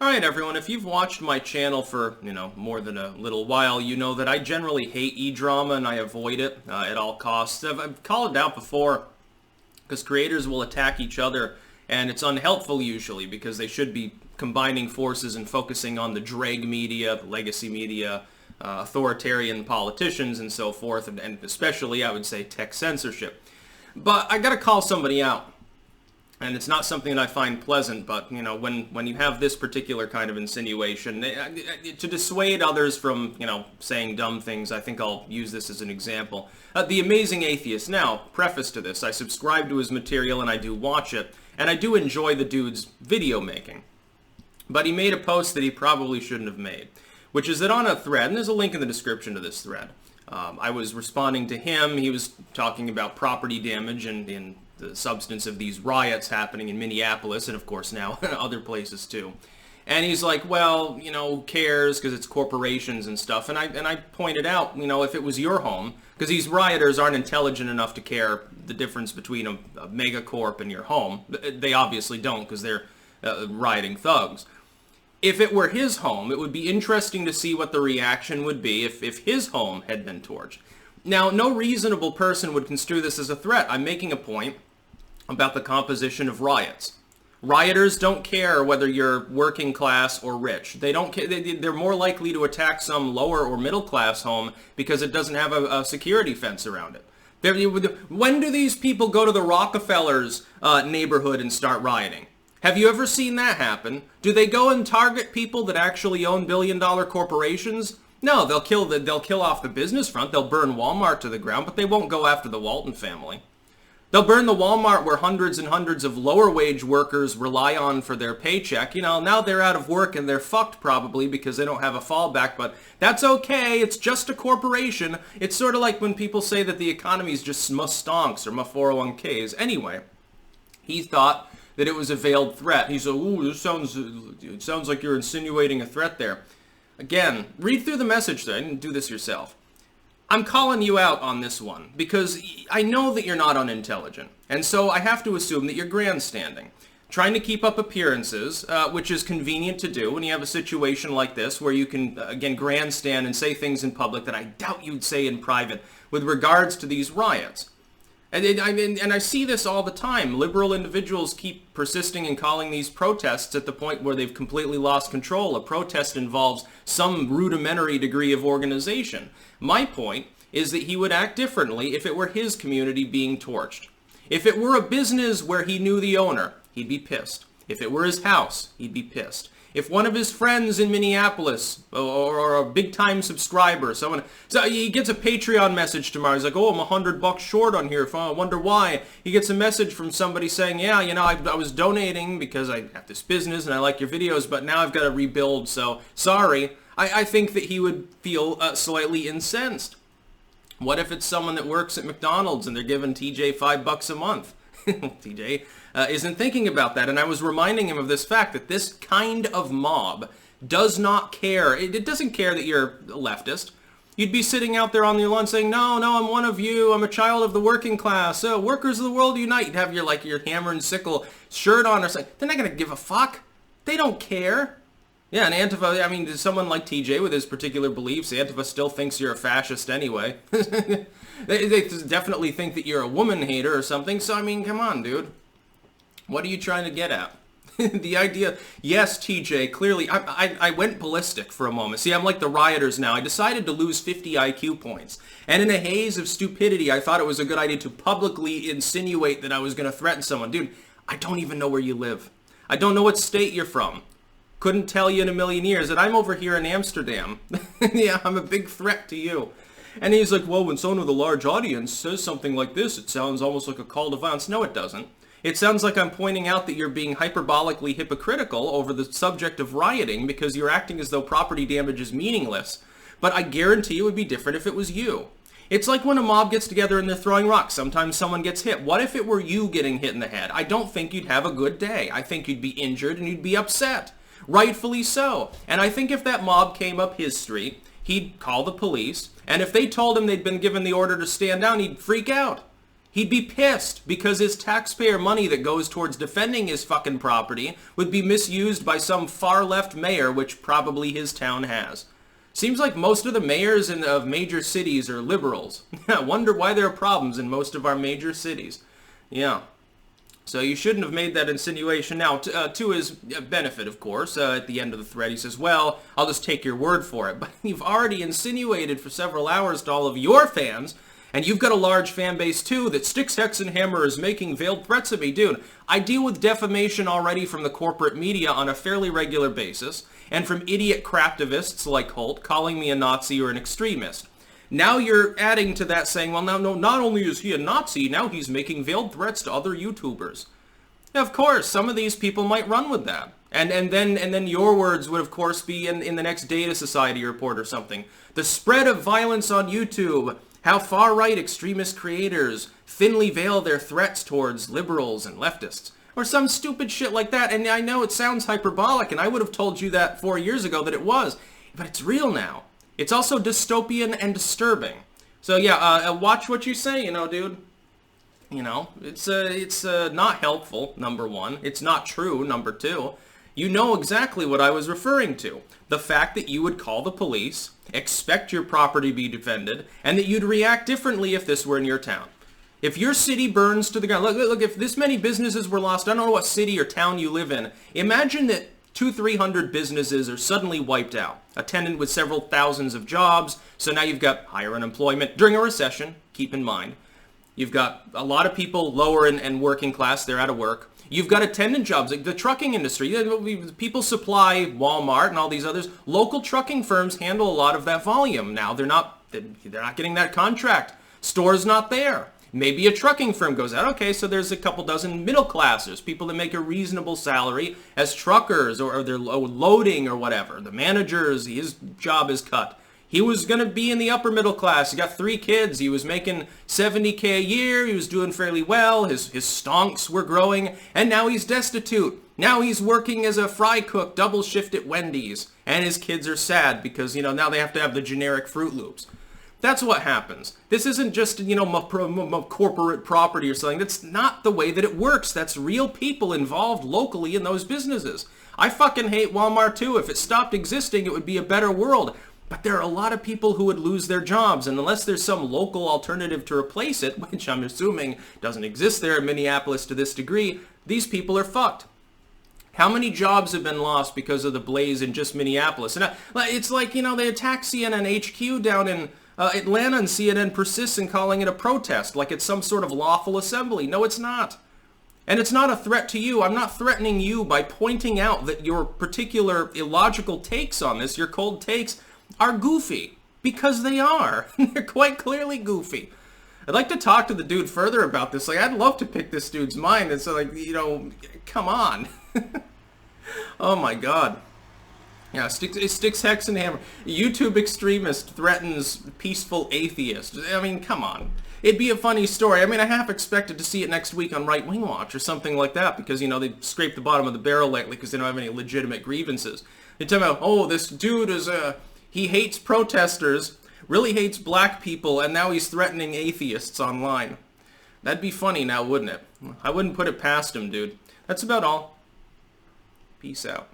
Alright everyone, if you've watched my channel for, more than a little while, you know that I generally hate e-drama and I avoid it at all costs. I've called it out before because creators will attack each other and it's unhelpful usually because they should be combining forces and focusing on the drag media, the legacy media, authoritarian politicians and so forth, and especially, I would say, tech censorship. But I gotta call somebody out. And it's not something that I find pleasant, but, when you have this particular kind of insinuation, to dissuade others from, saying dumb things, I think I'll use this as an example. The Amazing Atheist. Now, preface to this, I subscribe to his material and I do watch it, and I do enjoy the dude's video making. But he made a post that he probably shouldn't have made, which is that on a thread, and there's a link in the description to this thread, I was responding to him. He was talking about property damage and in the substance of these riots happening in Minneapolis, and of course now other places too. And he's like, well, who cares because it's corporations and stuff. And I pointed out, if it was your home, because these rioters aren't intelligent enough to care the difference between a megacorp and your home. They obviously don't because they're rioting thugs. If it were his home, it would be interesting to see what the reaction would be if his home had been torched. Now, no reasonable person would construe this as a threat. I'm making a point about the composition of riots. Rioters don't care whether you're working class or rich. They don't care. They're more likely to attack some lower or middle class home because it doesn't have a security fence around it. When do these people go to the Rockefellers' neighborhood and start rioting? Have you ever seen that happen? Do they go and target people that actually own billion-dollar corporations? No, they'll kill off the business front. They'll burn Walmart to the ground, but they won't go after the Walton family. They'll burn the Walmart where hundreds and hundreds of lower-wage workers rely on for their paycheck. Now they're out of work and they're fucked probably because they don't have a fallback, but that's okay. It's just a corporation. It's sort of like when people say that the economy is just stonks or 401ks. Anyway, he thought that it was a veiled threat. He said, ooh, it sounds like you're insinuating a threat there. Again, read through the message there and do this yourself. I'm calling you out on this one because I know that you're not unintelligent. And so I have to assume that you're grandstanding. Trying to keep up appearances, which is convenient to do when you have a situation like this where you can, again, grandstand and say things in public that I doubt you'd say in private with regards to these riots. And I see this all the time. Liberal individuals keep persisting in calling these protests at the point where they've completely lost control. A protest involves some rudimentary degree of organization. My point is that he would act differently if it were his community being torched. If it were a business where he knew the owner, he'd be pissed. If it were his house, he'd be pissed. If one of his friends in Minneapolis, or a big-time subscriber, so he gets a Patreon message tomorrow. He's like, oh, I'm $100 short on here. I wonder why. He gets a message from somebody saying, yeah, I was donating because I have this business and I like your videos, but now I've got to rebuild, so sorry. I think that he would feel slightly incensed. What if it's someone that works at McDonald's and they're giving TJ $5 a month? TJ isn't thinking about that, and I was reminding him of this fact that this kind of mob does not care. It doesn't care that you're a leftist. You'd be sitting out there on your lawn saying, no, I'm one of you. I'm a child of the working class. Workers of the world unite. You'd have your hammer and sickle shirt on or something. They're not going to give a fuck. They don't care. Yeah, and Antifa, someone like TJ with his particular beliefs, Antifa still thinks you're a fascist anyway. They definitely think that you're a woman hater or something, so come on, dude. What are you trying to get at? The idea, yes, TJ, clearly, I went ballistic for a moment. See, I'm like the rioters now. I decided to lose 50 IQ points. And in a haze of stupidity, I thought it was a good idea to publicly insinuate that I was going to threaten someone. Dude, I don't even know where you live. I don't know what state you're from. Couldn't tell you in a million years that I'm over here in Amsterdam. Yeah, I'm a big threat to you. And he's like, well, when someone with a large audience says something like this, it sounds almost like a call to violence. No, it doesn't. It sounds like I'm pointing out that you're being hyperbolically hypocritical over the subject of rioting because you're acting as though property damage is meaningless. But I guarantee it would be different if it was you. It's like when a mob gets together and they're throwing rocks. Sometimes someone gets hit. What if it were you getting hit in the head? I don't think you'd have a good day. I think you'd be injured and you'd be upset. Rightfully so. And I think if that mob came up his street, he'd call the police. And if they told him they'd been given the order to stand down, he'd freak out. He'd be pissed because his taxpayer money that goes towards defending his fucking property would be misused by some far-left mayor, which probably his town has. Seems like most of the mayors of major cities are liberals. I wonder why there are problems in most of our major cities. Yeah. So you shouldn't have made that insinuation. Now, to his benefit, of course, at the end of the thread, he says, well, I'll just take your word for it. But you've already insinuated for several hours to all of your fans, and you've got a large fan base, too, that Sticks, Hex, and Hammer is making veiled threats of me. Dude, I deal with defamation already from the corporate media on a fairly regular basis, and from idiot craptivists like Holt calling me a Nazi or an extremist. Now you're adding to that saying, well, no, not only is he a Nazi, now he's making veiled threats to other YouTubers. Of course, some of these people might run with that. And then your words would, of course, be in the next Data Society report or something. The spread of violence on YouTube, how far-right extremist creators thinly veil their threats towards liberals and leftists. Or some stupid shit like that. And I know it sounds hyperbolic, and I would have told you that 4 years ago that it was. But it's real now. It's also dystopian and disturbing. So yeah, watch what you say, dude. It's not helpful, number one. It's not true, number two. You know exactly what I was referring to. The fact that you would call the police, expect your property to be defended, and that you'd react differently if this were in your town. If your city burns to the ground, look, if this many businesses were lost, I don't know what city or town you live in, imagine that 200-300 businesses are suddenly wiped out, attendant with several thousands of jobs, so now you've got higher unemployment during a recession, keep in mind. You've got a lot of people lower and working class, they're out of work. You've got attendant jobs, like the trucking industry. People supply Walmart and all these others. Local trucking firms handle a lot of that volume. Now they're not getting that contract. Store's not there. Maybe a trucking firm goes out. Okay, so there's a couple dozen middle classers, people that make a reasonable salary as truckers or they're loading or whatever. The managers, his job is cut. He was going to be in the upper middle class. He got 3 kids. He was making $70K a year. He was doing fairly well. His stonks were growing. And now he's destitute. Now he's working as a fry cook, double shift at Wendy's. And his kids are sad because, now they have to have the generic Fruit Loops. That's what happens. This isn't just, corporate property or something. That's not the way that it works. That's real people involved locally in those businesses. I fucking hate Walmart too. If it stopped existing, it would be a better world. But there are a lot of people who would lose their jobs, and unless there's some local alternative to replace it, which I'm assuming doesn't exist there in Minneapolis to this degree, these people are fucked. How many jobs have been lost because of the blaze in just Minneapolis? And it's like, they attack CNN HQ down in Atlanta, and CNN persists in calling it a protest, like it's some sort of lawful assembly. No, it's not. And it's not a threat to you. I'm not threatening you by pointing out that your particular illogical takes on this, your cold takes, are goofy. Because they are. They're quite clearly goofy. I'd like to talk to the dude further about this. I'd love to pick this dude's mind. It's come on. Oh my god. Yeah, Sticks, Hex, and Hammer. YouTube extremist threatens peaceful atheist. Come on. It'd be a funny story. I half expected to see it next week on Right Wing Watch or something like that because, they scraped the bottom of the barrel lately because they don't have any legitimate grievances. They tell me, oh, this dude is he hates protesters, really hates black people, and now he's threatening atheists online. That'd be funny now, wouldn't it? I wouldn't put it past him, dude. That's about all. Peace out.